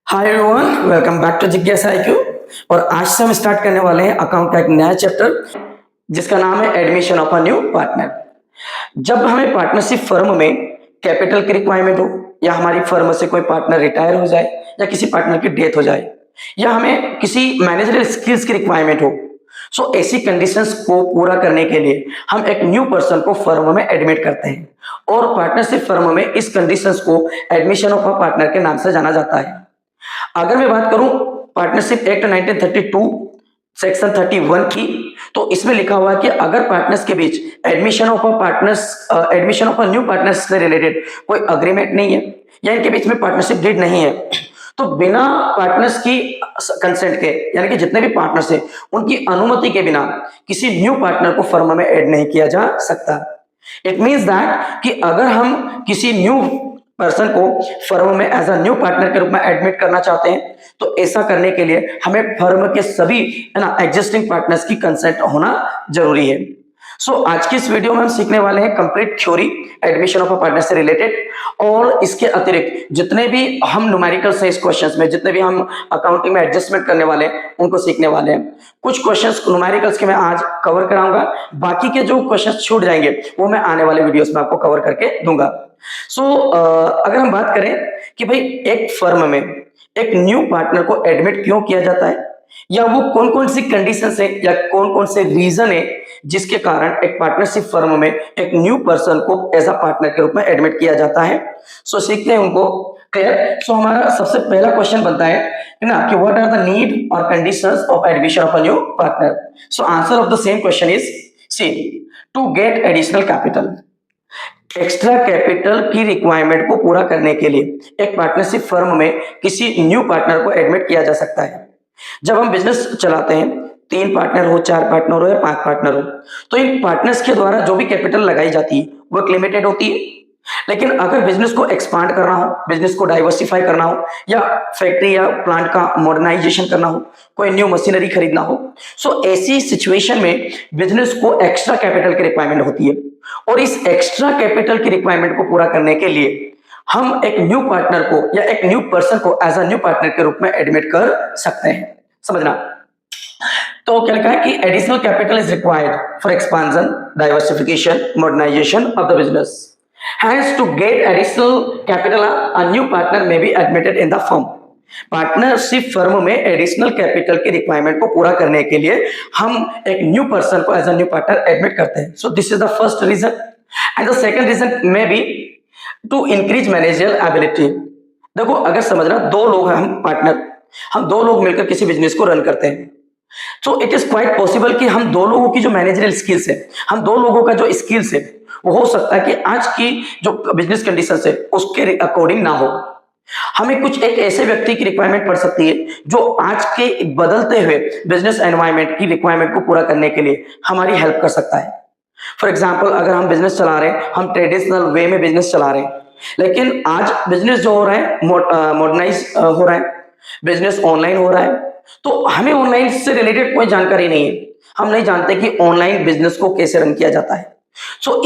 Hi everyone, welcome back to जिज्ञासा IQ. और आज से हम स्टार्ट करने वाले हैं अकाउंट का एक नया चैप्टर जिसका नाम है admission of a new partner. जब हमें पार्टनरशिप फर्म में कैपिटल की रिक्वायरमेंट हो, या हमारी फर्म से कोई पार्टनर रिटायर हो जाए, या किसी पार्टनर की डेथ हो जाए, या हमें किसी मैनेजरियल स्किल्स की रिक्वायरमेंट हो, सो ऐसी कंडीशंस को पूरा करने के लिए हम एक न्यू पर्सन को फर्म में एडमिट करते हैं। और पार्टनरशिप फर्म में इस कंडीशंस को एडमिशन ऑफ अ पार्टनर के नाम से जाना जाता है। अगर मैं बात करूं पार्टनरशिप एक्ट 1932 सेक्शन 31 की, तो इसमें लिखा हुआ है कि अगर पार्टनर्स के बीच admission of a new partners से रिलेटेड कोई अग्रीमेंट नहीं है, या इनके बीच में पार्टनरशिप डीड नहीं है, तो बिना पार्टनर्स की कंसेंट के, यानी कि जितने भी पार्टनर्स हैं उनकी अनुमति के बिना किसी न्यू पार्टनर को फर्म में ऐड नहीं किया जा सकता। इट मीन्स दैट कि अगर हम किसी न्यू पर्सन को फर्म में एज अ न्यू पार्टनर के रूप में एडमिट करना चाहते हैं, तो ऐसा करने के लिए हमें फर्म के सभी एग्जिस्टिंग पार्टनर्स की कंसेंट होना जरूरी है। आज की इस वीडियो में हम सीखने वाले हैं complete theory admission of a partner से रिलेटेड, और इसके अतिरिक्त जितने भी हम न्यूमेरिकल्स हैं इस क्वेश्चंस में, जितने भी हम अकाउंटिंग में एडजस्टमेंट करने वाले हैं उनको सीखने वाले हैं। कुछ क्वेश्चंस न्यूमेरिकल्स के मैं आज कवर कराऊंगा, बाकी के जो क्वेश्चंस छूट जाएंगे वो मैं आने वाले वीडियोस में आपको कवर करके दूंगा। अगर हम बात करें कि भाई एक फर्म में एक न्यू पार्टनर को एडमिट क्यों किया जाता है, या वो कौन कौन सी कंडीशंस है या कौन कौन से रीजन है जिसके कारण एक पार्टनरशिप फर्म में एक न्यू पर्सन को एज अ पार्टनर के रूप में एडमिट किया जाता है, सीखते हैं उनको। क्लियर? हमारा सबसे पहला क्वेश्चन बनता है ना कि व्हाट आर द नीड और conditions of admission of a new partner. Answer of the same question is C, to get additional capital. Extra capital की रिक्वायरमेंट को पूरा करने के लिए एक पार्टनरशिप फर्म में किसी न्यू पार्टनर को एडमिट किया जा सकता है। जब हम बिजनेस चलाते हैं, 3 पार्टनर हो, 4 पार्टनर हो या 5 पार्टनर हो, तो इन पार्टनर्स के द्वारा जो भी कैपिटल लगाई जाती है वो लिमिटेड होती है। लेकिन अगर बिजनेस को एक्सपांड करना हो, बिजनेस को डाइवर्सिफाई करना हो, या फैक्ट्री या प्लांट का मॉडर्नाइजेशन करना हो, कोई न्यू मशीनरी खरीदना हो, ऐसी सिचुएशन में बिजनेस को एक्स्ट्रा कैपिटल की रिक्वायरमेंट होती है। और इस एक्स्ट्रा कैपिटल की रिक्वायरमेंट को पूरा करने के लिए हम एक न्यू पार्टनर को या एक न्यू पर्सन को एज अ न्यू पार्टनर के रूप में एडमिट कर सकते हैं। समझना? तो क्या लिखा है कि additional capital is required for expansion, diversification, modernisation of the business. Hence, to get additional capital, a new partner may be admitted in the firm. Partnership firm में एडिशनल कैपिटल की रिक्वायरमेंट को पूरा करने के लिए हम एक न्यू पर्सन को as a new partner admit करते हैं। So this is the first reason. And the second reason may be to increase managerial ability. देखो, अगर समझना, 2 लोग हैं हम पार्टनर, हम 2 लोग मिलकर किसी बिजनेस को रन करते हैं, तो इट इज क्वाइट पॉसिबल कि हम 2 लोगों की जो मैनेजरियल स्किल्स है, हम 2 लोगों का जो स्किल्स है, वो हो सकता है कि आज की जो बिजनेस कंडीशंस है उसके अकॉर्डिंग ना हो। हमें कुछ एक ऐसे व्यक्ति की रिक्वायरमेंट पड़ सकती है जो आज के बदलते हुए बिजनेस एनवायरनमेंट की रिक्वायरमेंट को पूरा करने के लिए हमारी हेल्प कर सकता है। फॉर एग्जाम्पल, अगर हम बिजनेस चला रहे हैं, हम ट्रेडिशनल वे में बिजनेस चला रहे हैं, लेकिन आज बिजनेस जो हो रहा है मॉडर्नाइज हो रहा है, बिजनेस ऑनलाइन हो रहा है, तो हमें ऑनलाइन से रिलेटेड कोई जानकारी नहीं है, हम नहीं जानते कि ऑनलाइन बिजनेस को कैसे रन किया जाता है।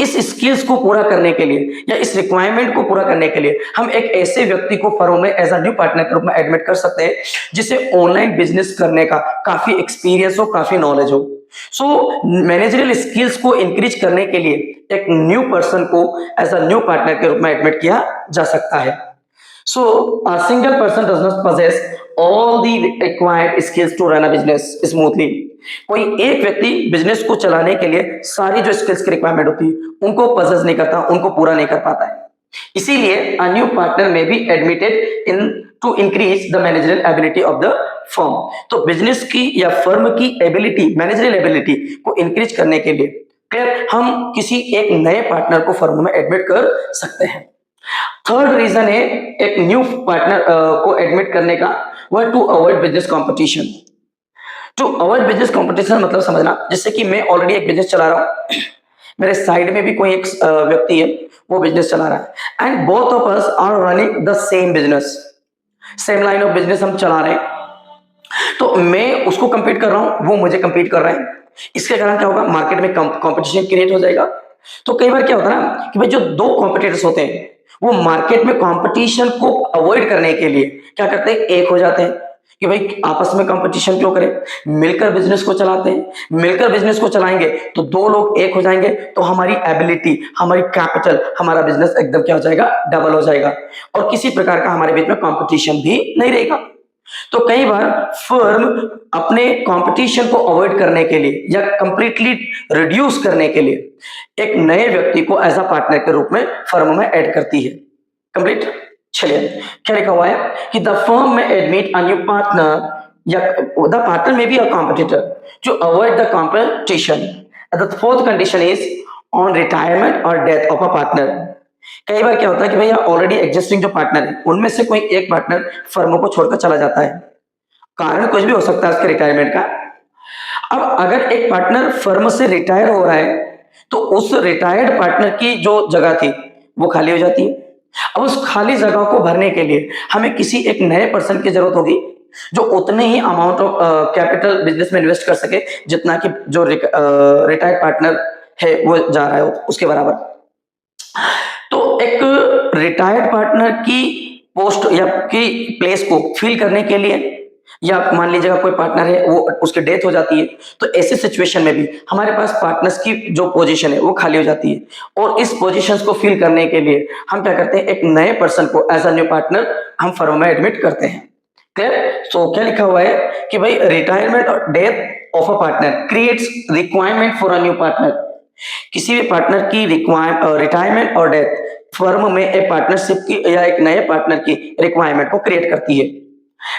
इस स्किल्स को पूरा करने के लिए या इस रिक्वायरमेंट को पूरा करने के लिए हम एक ऐसे व्यक्ति को फर्म में एज अ न्यू पार्टनर के रूप में एडमिट कर सकते हैं जिसे ऑनलाइन बिजनेस करने का काफी एक्सपीरियंस हो, काफी नॉलेज हो। मैनेजरियल स्किल्स को इंक्रीज करने के लिए एक न्यू पर्सन को एज अ न्यू पार्टनर के रूप में एडमिट किया जा सकता है। A single person does not possess all the required skills to run a business smoothly. कोई एक व्यक्ति बिजनेस को चलाने के लिए सारी जो स्किल्स की रिक्वायरमेंट होती है उनको पजेस नहीं करता, उनको पूरा नहीं कर पाता है। इसीलिए a new partner may be admitted in to increase the managerial ability of the firm. तो बिजनेस की या फर्म की एबिलिटी, मैनेजरियल एबिलिटी को इंक्रीज करने के लिए क्लियर हम किसी एक नए पार्टनर को फर्म में एडमिट कर सकते हैं। थर्ड रीजन है एक न्यू पार्टनर को एडमिट करने का, वह to avoid business competition. To avoid business competition मतलब समझना, जैसे कि मैं ऑलरेडी एक बिजनेस चला रहा हूं, मेरे साइड में भी कोई एक व्यक्ति है, वो बिजनेस चला रहा है, and both of us are running the same business, same line of business हम चला रहे हैं, तो मैं उसको कंपीट कर रहा हूं, वो मुझे कंपीट कर रहा है। इसके कारण क्या होगा, मार्केट में कंपटीशन क्रिएट हो जाएगा। तो कई बार क्या होता है ना कि भाई जो 2 कॉम्पिटिटर्स होते हैं वो मार्केट में कंपटीशन को अवॉइड करने के लिए क्या करते हैं, एक हो जाते हैं कि भाई आपस में कंपटीशन क्यों करें, मिलकर बिजनेस को चलाते हैं। मिलकर बिजनेस को चलाएंगे तो दो लोग एक हो जाएंगे, तो हमारी एबिलिटी, हमारी कैपिटल, हमारा बिजनेस एकदम क्या हो जाएगा, डबल हो जाएगा, और किसी प्रकार का हमारे बीच में कंपटीशन भी नहीं रहेगा। तो कई बार फर्म अपने कंपटीशन को अवॉइड करने के लिए या कंप्लीटली रिड्यूस करने के लिए एक नए व्यक्ति को एज अ पार्टनर के रूप में फर्म में ऐड करती है। कंप्लीट। चलिए क्या लिखा हुआ है कि द फर्म में एडमिट अ न्यू पार्टनर या द पार्टनर में be a competitor to avoid the competition. The fourth condition is on retirement और डेथ ऑफ अ पार्टनर। कई बार क्या होता है कि भैया ऑलरेडी एग्जिस्टिंग जो पार्टनर है उनमें से कोई एक पार्टनर फर्मों को छोड़कर चला जाता है, कारण कुछ भी हो सकता है उसके रिटायरमेंट का। अब अगर एक पार्टनर फर्म से रिटायर हो रहा है तो उस रिटायर्ड पार्टनर की जो जगह थी वो खाली हो जाती है। अब उस खाली जगह को भरने के लिए हमें किसी एक नए पर्सन की जरूरत होगी जो उतने ही अमाउंट ऑफ कैपिटल बिजनेस में इन्वेस्ट कर सके जितना कि जो रिटायर्ड पार्टनर है वो जा रहा है उसके बराबर। तो एक रिटायर्ड पार्टनर की पोस्ट या की प्लेस को फिल करने के लिए, या मान लीजिएगा कोई पार्टनर है वो उसकी डेथ हो जाती है, तो ऐसे सिचुएशन में भी हमारे पास पार्टनर्स की जो पोजीशन है वो खाली हो जाती है, और इस पोजीशंस को फिल करने के लिए हम क्या करते हैं, एक नए पर्सन को एज अ न्यू पार्टनर हम फर्म में एडमिट करते हैं। क्लियर। सो क्या लिखा हुआ है कि भाई रिटायरमेंट और death of a partner creates requirement for a new partner. किसी भी पार्टनर की रिटायरमेंट और डेथ फर्म में एक पार्टनरशिप की या एक नए पार्टनर की रिक्वायरमेंट को क्रिएट करती है।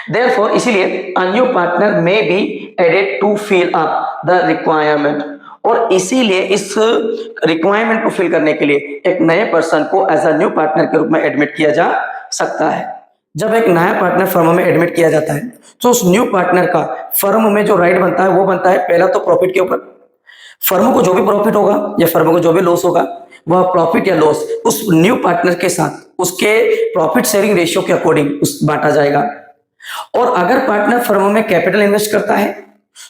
Therefore, इसीलिए a new partner may be added to fill up the requirement, और इसीलिए इस रिक्वायरमेंट को फिल करने के लिए एक नए पर्सन को एज अ न्यू पार्टनर के रूप में एडमिट किया जा सकता है। जब एक नया पार्टनर फर्म में एडमिट किया जाता है तो उस न्यू पार्टनर का फर्म में जो राइट बनता है वो बनता है पहला तो प्रॉफिट के ऊपर। फर्म को जो भी प्रॉफिट होगा या फर्म को जो भी लॉस होगा वह प्रॉफिट या लॉस उस न्यू पार्टनर के साथ उसके प्रॉफिट शेयरिंग रेशियो के अकॉर्डिंग उस बांटा जाएगा। और अगर पार्टनर फर्म में कैपिटल इन्वेस्ट करता है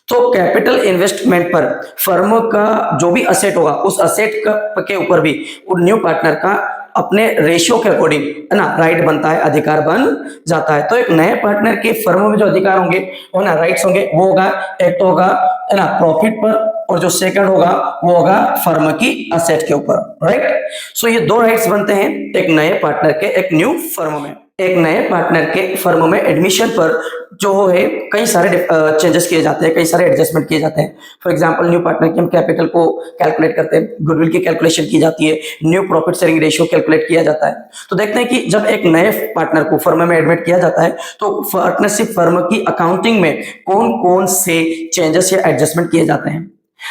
तो कैपिटल इन्वेस्टमेंट पर फर्म का जो भी असेट होगा उस असेट के ऊपर भी न्यू पार्टनर का अपने रेशियो के अकॉर्डिंग है ना राइट बनता है, अधिकार बन जाता है। तो एक नए पार्टनर के फर्म में जो अधिकार होंगे वो ना राइट्स होंगे, वो होगा एक तो होगा है ना प्रॉफिट पर, और जो सेकंड होगा वो होगा फर्म की असेट के ऊपर। राइट। सो ये दो राइट्स बनते हैं एक नए पार्टनर के एक न्यू फर्म में। एक नए पार्टनर के फर्म में एडमिशन पर जो है कई सारे चेंजेस किए जाते हैं, कई सारे एडजस्टमेंट किए जाते हैं। फॉर एग्जांपल न्यू पार्टनर की हम कैपिटल को कैलकुलेट करते हैं, गुडविल की कैलकुलेशन की जाती है, new profit sharing ratio calculate किया जाता है। तो देखते हैं कि जब एक नए पार्टनर को फर्म में एडमिट किया जाता है तो पार्टनरशिप फर्म की अकाउंटिंग में कौन कौन से चेंजेस या एडजस्टमेंट किए जाते हैं।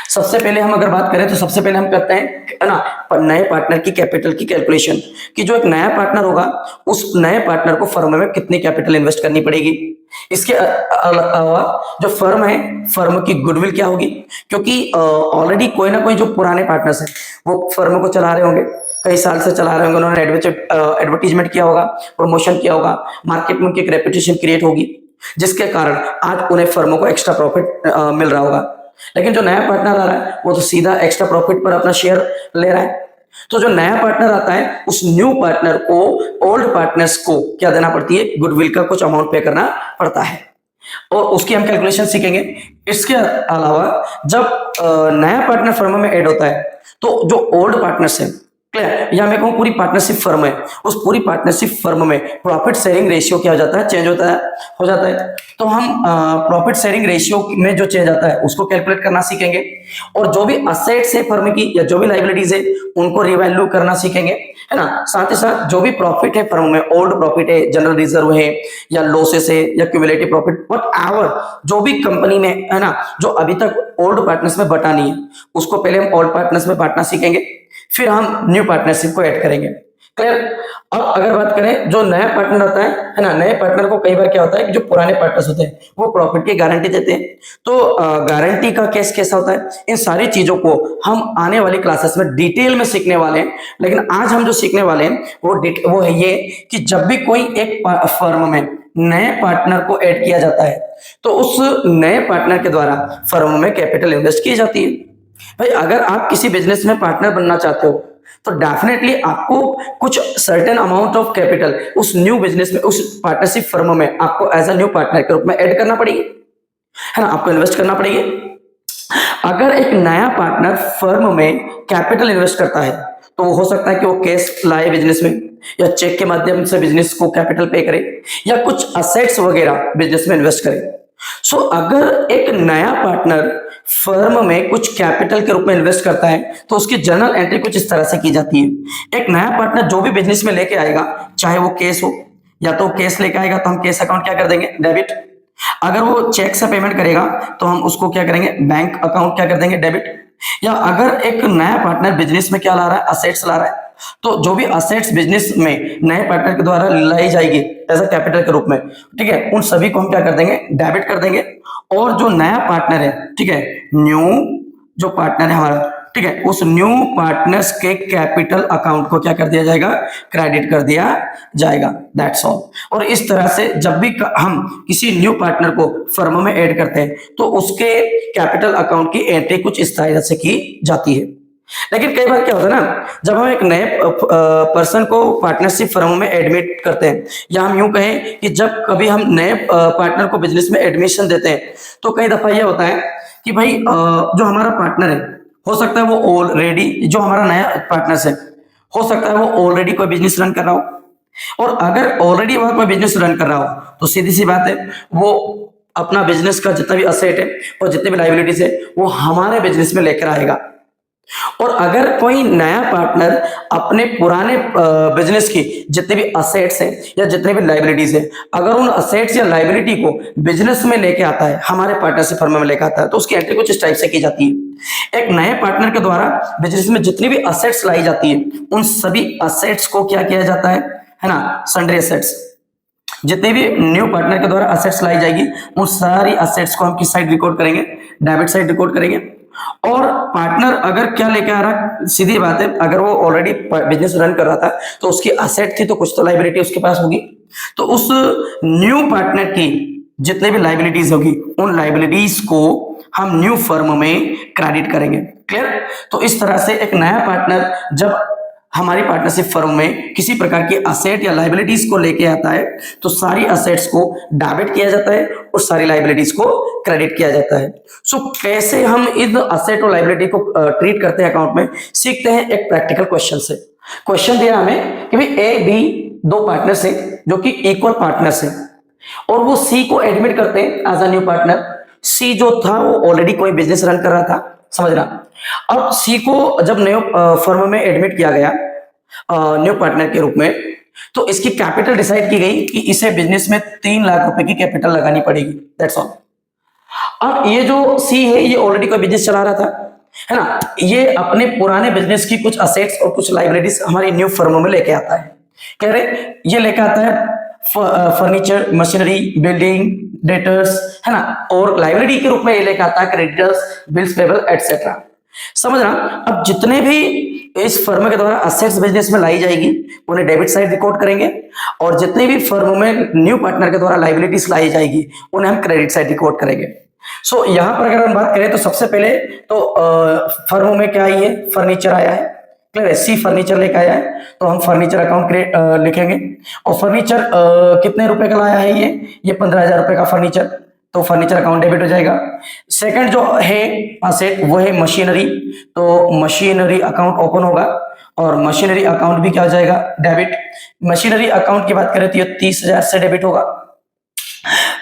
सबसे पहले हम अगर बात करें तो सबसे पहले हम करते हैं है ना नए पार्टनर की कैपिटल की कैलकुलेशन, कि जो एक नया पार्टनर होगा उस नए पार्टनर को फर्म में कितनी कैपिटल इन्वेस्ट करनी पड़ेगी। इसके अलावा जो फर्म है फर्म की गुडविल क्या होगी, क्योंकि ऑलरेडी कोई ना कोई जो पुराने पार्टनर्स हैं वो फर्म को चला रहे होंगे, कई साल से चला रहे होंगे, उन्होंने एडवर्टीजमेंट किया होगा, प्रमोशन किया होगा, मार्केट में उनकी एक रेपुटेशन क्रिएट होगी जिसके कारण आज उन्हें फर्मों को एक्स्ट्रा प्रॉफिट मिल रहा होगा। लेकिन जो नया पार्टनर आ रहा है वो तो सीधा एक्स्ट्रा प्रॉफिट पर अपना शेयर ले रहा है। तो जो नया पार्टनर आता है उस न्यू पार्टनर को ओल्ड पार्टनर्स को क्या देना पड़ती है, गुडविल का कुछ अमाउंट पे करना पड़ता है, और उसकी हम कैलकुलेशन सीखेंगे। इसके अलावा जब नया पार्टनर फर्म में ऐड होता है तो जो ओल्ड पार्टनर्स है, क्लियर, या मैं कहूँ पूरी पार्टनरशिप फर्म है, उस पूरी पार्टनरशिप फर्म में प्रॉफिट शेयरिंग रेशियो क्या हो जाता है, चेंज होता है, हो जाता है। तो हम प्रॉफिट शेयरिंग रेशियो में जो चेंज आता है उसको कैलकुलेट करना सीखेंगे, और जो भी असेट्स है फर्म की या जो भी लाइबिलिटीज है उनको रिवैल्यू करना सीखेंगे, है ना। साथ ही साथ जो भी प्रॉफिट है फर्म में, ओल्ड प्रॉफिट है, जनरल रिजर्व है, या लॉसेस है, या क्यूमुलेटिव प्रॉफिट, व्हाटएवर जो भी कंपनी में है ना जो अभी तक ओल्ड पार्टनर्स में बटा नहीं है उसको पहले हम ओल्ड पार्टनर्स में बांटना सीखेंगे, फिर हम न्यू पार्टनरशिप को ऐड करेंगे। क्लियर। और अगर बात करें जो नया पार्टनर आता है ना, नए पार्टनर को कई बार क्या होता है कि जो पुराने पार्टनर्स होते हैं वो प्रॉफिट की गारंटी देते हैं। तो गारंटी का केस कैसा होता है, इन सारी चीजों को हम आने वाली क्लासेस में डिटेल में सीखने वाले हैं। लेकिन आज हम जो सीखने वाले हैं वो है ये कि जब भी कोई एक फर्म में नए पार्टनर को ऐड किया जाता है तो उस नए पार्टनर के द्वारा फर्म में कैपिटल इन्वेस्ट की जाती है। भाई अगर आप किसी बिजनेस में पार्टनर बनना चाहते हो तो डेफिनेटली आपको कुछ सर्टेन अमाउंट ऑफ कैपिटल उस न्यू बिजनेस में, उस पार्टनरशिप फर्म में आपको एज अ न्यू पार्टनर के रूप में ऐड करना पड़ेगी, है ना, आपको इन्वेस्ट करना पड़ेगी। अगर एक नया पार्टनर फर्म में कैपिटल इन्वेस्ट करता है तो हो सकता है कि वो कैश लाए बिजनेस में, या चेक के माध्यम से बिजनेस को कैपिटल पे करे, या कुछ असेट्स वगैरह बिजनेस में इन्वेस्ट करे। सो अगर एक नया पार्टनर फर्म में कुछ कैपिटल के रूप में इन्वेस्ट करता है तो उसकी जर्नल एंट्री कुछ इस तरह से की जाती है। एक नया पार्टनर जो भी बिजनेस में लेके आएगा, चाहे वो कैश हो, या तो कैश लेके आएगा तो हम कैश अकाउंट क्या कर देंगे, डेबिट। अगर वो चेक से पेमेंट करेगा तो हम उसको क्या करेंगे, बैंक अकाउंट क्या कर देंगे, डेबिट। या अगर एक नया पार्टनर बिजनेस में क्या ला रहा है, असेट्स ला रहा है, तो जो भी असेट्स बिजनेस में नए पार्टनर के द्वारा लाई जाएगी एज अ कैपिटल के रूप में, ठीक है, उन सभी को हम क्या कर देंगे, डेबिट कर देंगे। और जो नया पार्टनर है, ठीक है, न्यू जो पार्टनर है हमारा, ठीक है, उस न्यू पार्टनर्स के कैपिटल अकाउंट को क्या कर दिया जाएगा, क्रेडिट कर दिया जाएगा। That's all. और इस तरह से जब भी हम किसी न्यू पार्टनर को फर्म में ऐड करते हैं तो उसके कैपिटल अकाउंट की एंट्री कुछ इस तरह से की जाती है। लेकिन कई बार क्या होता है ना, जब हम एक नए पर्सन को पार्टनरशिप फर्म में एडमिट करते हैं, या हम यूं कहें कि जब कभी हम नए पार्टनर को बिजनेस में एडमिशन देते हैं, तो कई दफा यह होता है कि भाई जो हमारा पार्टनर है, हो सकता है वो ऑलरेडी, जो हमारा नया पार्टनर है, हो सकता है वो ऑलरेडी कोई बिजनेस रन कर रहा हो। और अगर ऑलरेडी वह कोई बिजनेस रन कर रहा हो तो सीधी सी बात है, वो अपना बिजनेस का जितना भी असेट है और जितने भी लाइबिलिटीज है वो हमारे बिजनेस में लेकर आएगा। और अगर कोई नया पार्टनर अपने पुराने बिजनेस की जितने भी असेट्स हैं या जितने भी लाइबिलिटीज है, अगर उन असेट्स या लाइबिलिटी को बिजनेस में लेके आता है, हमारे पार्टनरशिप फर्म में लेकर आता है, तो उसकी एंट्री कुछ इस टाइप से की जाती है। एक नए पार्टनर के द्वारा बिजनेस में जितनी भी असेट्स लाई जाती है, उन सभी असेट्स को क्या किया जाता है ना, सन्ड्री असेट्स। जितने भी न्यू पार्टनर के द्वारा असेट्स लाई जाएगी, उन सारी असेट्स को हम किस साइड रिकॉर्ड करेंगे, डेबिट साइड रिकॉर्ड करेंगे। और पार्टनर अगर क्या लेके आ रहा, सीधी बात है, अगर वो ऑलरेडी बिजनेस रन कर रहा था तो उसकी असेट थी, तो कुछ तो लाइबिलिटी उसके पास होगी, तो उस न्यू पार्टनर की जितने भी लाइबिलिटीज होगी, उन लाइबिलिटीज को हम न्यू फर्म में क्रेडिट करेंगे। क्लियर? तो इस तरह से एक नया पार्टनर जब हमारी पार्टनरशिप फर्म में किसी प्रकार की असेट या लाइबिलिटीज को लेके आता है, तो सारी असेट्स को डेबिट किया जाता है और सारी लाइबिलिटीज को क्रेडिट किया जाता है। सो कैसे हम इन असेट और लाइबिलिटी को ट्रीट करते हैं अकाउंट में, सीखते हैं एक प्रैक्टिकल क्वेश्चन से। क्वेश्चन दिया हमें कि भाई ए बी दो पार्टनर्स हैं जो कि इक्वल पार्टनर्स हैं, और वो सी को एडमिट करते हैं एज अ न्यू पार्टनर। सी जो था वो ऑलरेडी कोई बिजनेस रन कर रहा था, समझ रहा। अब सी को जब न्यू फर्म में एडमिट किया गया न्यू पार्टनर के रूप में, तो इसकी कैपिटल डिसाइड की गई कि इसे बिजनेस में 3 लाख रुपए की कैपिटल लगानी पड़ेगी। That's all. अब ये जो सी है, ये ऑलरेडी कोई बिजनेस चला रहा था, है ना, ये अपने पुराने बिजनेस की कुछ असेट्स और कुछ लाइबिलिटीज हमारी न्यू फर्म में लेके आता है। कह रहे ये लेके आता है फर्नीचर, मशीनरी, बिल्डिंग, डेटर्स, है ना, और लाइबिलिटी के रूप में ये लेके आता है क्रेडिटर्स, बिल्स पेबल एटसेट्रा। समझ रहा। अब जितने भी इस फर्म के द्वारा असेट्स बिजनेस में लाई जाएगी उन्हें डेबिट साइड रिकॉर्ड करेंगे, और जितने भी फर्म में न्यू पार्टनर के द्वारा लाइबिलिटीज लाई जाएगी उन्हें हम क्रेडिट साइड रिकॉर्ड करेंगे। सो यहां पर अगर हम बात करें तो सबसे पहले तो फर्म में क्या आई है, फर्नीचर आया है। क्लियर है? सी फर्नीचर लेकर आया है, तो हम फर्नीचर अकाउंट लिखेंगे। और फर्नीचर कितने रुपए का लाया है, ये 15,000 रुपए का फर्नीचर, तो फर्नीचर अकाउंट डेबिट हो जाएगा। सेकंड जो है असेट वो है मशीनरी, तो मशीनरी अकाउंट ओपन होगा और मशीनरी अकाउंट भी क्या हो जाएगा, डेबिट। मशीनरी अकाउंट की बात करें तो ये 30,000 से डेबिट होगा।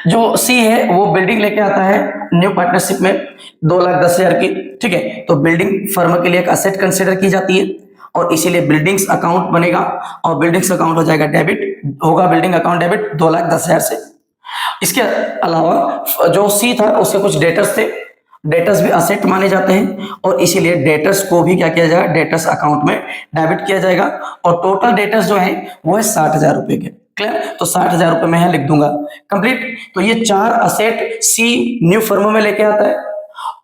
जो सी है वो बिल्डिंग लेके आता है न्यू पार्टनरशिप में 2,10,000 की, ठीक है, तो बिल्डिंग फर्म के लिए एक असेट कंसिडर की जाती है और इसीलिए बिल्डिंग्स अकाउंट बनेगा और बिल्डिंग्स अकाउंट हो जाएगा डेबिट, होगा बिल्डिंग अकाउंट डेबिट 2,10,000 से। इसके अलावा जो सी था उसके कुछ डेटर्स थे, डेटर्स भी असेट माने जाते हैं और इसीलिए डेटर्स को भी क्या किया जाएगा, डेटर्स अकाउंट में डेबिट किया जाएगा। और टोटल डेटर्स जो है वो है 60,000 रुपए के। क्लियर? तो 60,000 रुपए में लिख दूंगा, कंप्लीट। तो ये 4 असेट सी न्यू फर्म में लेके आता है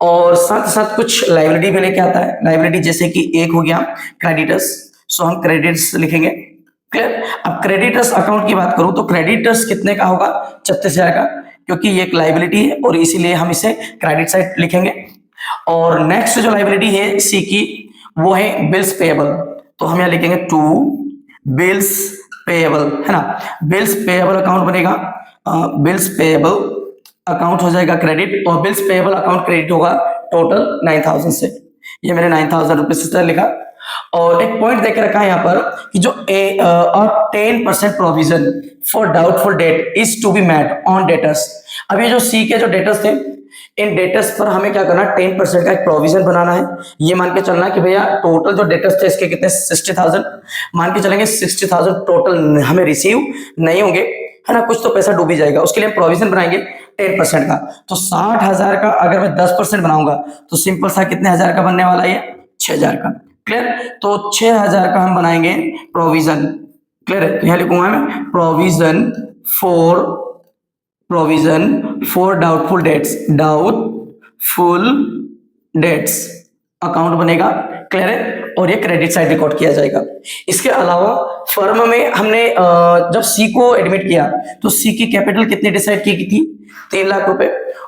और साथ साथ कुछ लाइबिलिटी भी लेके आता है। लाइबिलिटी जैसे कि एक हो गया क्रेडिटर्स, सो हम क्रेडिटर्स लिखेंगे। क्लियर? अब क्रेडिटर्स अकाउंट की बात करूं तो क्रेडिटर्स कितने का होगा, 36,000 का, क्योंकि ये एक लाइबिलिटी है और इसीलिए हम इसे क्रेडिट साइड लिखेंगे। और नेक्स्ट जो लाइबिलिटी है सी की वो है बिल्स पेएबल, तो हम यहाँ लिखेंगे टू बिल्स पेएबल, है ना। बिल्स पेएबल अकाउंट बनेगा, बिल्स पेएबल अकाउंट हो जाएगा क्रेडिट, और बिल्स पेएबल अकाउंट क्रेडिट होगा टोटल 9000 से। ये मैंने 9000 रुपीज से लिखा। और एक पॉइंट देकर रखा है यहाँ पर कि जो 10% provision for doubtful debt is to be met on debtors. अब ये जो सी के जो डेटर्स थे, इन डेटर्स पर हमें क्या करना है, 10% का एक प्रोविजन बनाना है। ये मान के चलना कि भैया टोटल जो डेटर्स थे इसके कितने 60,000 मान के चलेंगे, 60,000 टोटल हमें रिसीव नहीं होंगे, है ना, कुछ तो पैसा डूब ही जाएगा। उसके लिए हम प्रोविजन बनाएंगे 10% का। तो 60,000 का अगर मैं 10% बनाऊंगा तो सिंपल सा कितने हजार का बनने वाला है, 6,000 का। क्लियर। तो 6,000 का हम बनाएंगे प्रोविजन। क्लियर है। तो यहां लिखूंगा मैं provision for doubtful debts, doubtful debts account बनेगा। क्लियर है। और ये क्रेडिट साइड रिकॉर्ड किया जाएगा। इसके अलावा फर्म में हमने जब सी को एडमिट किया तो सी की कैपिटल कितनी डिसाइड की थी, 3 लाख रुपए।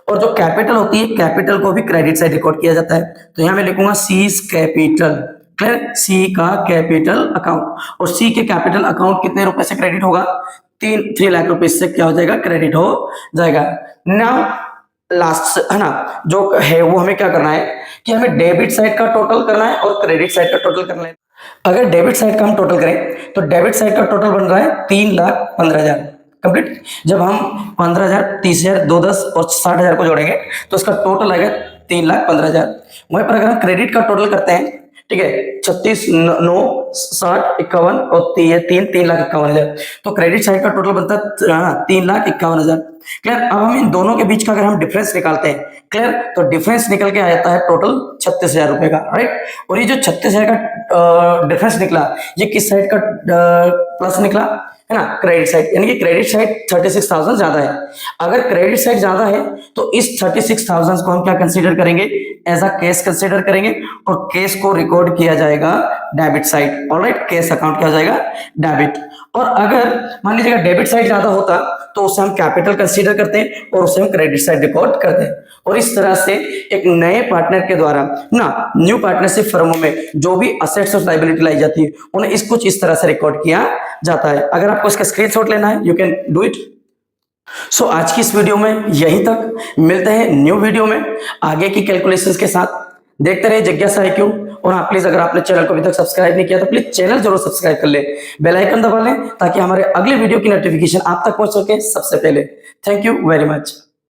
और जो कैपिटल होती है, कैपिटल को भी क्रेडिट साइड रिकॉर्ड किया जाता है। तो यहां मैं लिखूंगा सीज कैपिटल। क्लियर। सी का कैपिटल अकाउंट, और सी के कैपिटल अकाउंट कितने रुपए से क्रेडिट होगा, 3 लाख रुपए से क्या हो जाएगा, क्रेडिट हो जाएगा। नाउ लास्ट, है ना, जो है वो हमें क्या करना है कि हमें डेबिट साइड का टोटल करना है और क्रेडिट साइड का टोटल करना है। अगर डेबिट साइड का हम टोटल करें तो डेबिट साइड का टोटल बन रहा है 3,15,000 कंप्लीट। जब हम 15,000, 30,000, 2 10 और 60,000 को जोड़ेंगे तो इसका टोटल आएगा 3,15,000। वहीं पर अगर हम क्रेडिट का टोटल करते हैं, ठीक है, 36, 9, 60, 51 और 3,51,000, तो क्रेडिट साइड का टोटल बनता है 3,51,000। क्लियर। अब हम इन दोनों के बीच का अगर हम डिफरेंस निकालते हैं, क्लियर, तो डिफरेंस निकल के आ जाता है टोटल 36,000 रुपए का, राइट। और ये जो 36,000 का डिफरेंस निकला, ये किस साइड का प्लस निकला, है ना, क्रेडिट साइड। यानी कि क्रेडिट साइड 36,000 ज्यादा है। अगर क्रेडिट साइड ज्यादा है तो इस 36,000 को हम क्या कंसीडर करेंगे, एज अ कैश कंसीडर करेंगे, और कैश को रिकॉर्ड किया जाएगा debit side. Alright, cash account क्या हो जाएगा, डेबिट। और अगर मान लीजिएगा डेबिट साइड ज्यादा होता तो उसे हम कैपिटल कंसीडर करते हैं और उसे हम क्रेडिट साइड रिकॉर्ड करते हैं। और इस तरह से एक नए पार्टनर के द्वारा ना, न्यू पार्टनरशिप फर्मों में जो भी असेट्स और लायबिलिटी लाई जाती है उन्हें कुछ इस तरह से रिकॉर्ड किया जाता है। अगर आपको इसका स्क्रीनशॉट लेना है, यू कैन डू इट। सो आज की इस वीडियो में यहीं तक, मिलते हैं न्यू वीडियो में आगे की कैलकुलेशंस के साथ। देखते रहे जिज्ञासा IQ। और हाँ, प्लीज अगर आपने चैनल को अभी तक सब्सक्राइब नहीं किया तो प्लीज चैनल जरूर सब्सक्राइब कर ले, बेल आइकन दबा लें ताकि हमारे अगले वीडियो की नोटिफिकेशन आप तक पहुंच सके सबसे पहले। Thank you very much.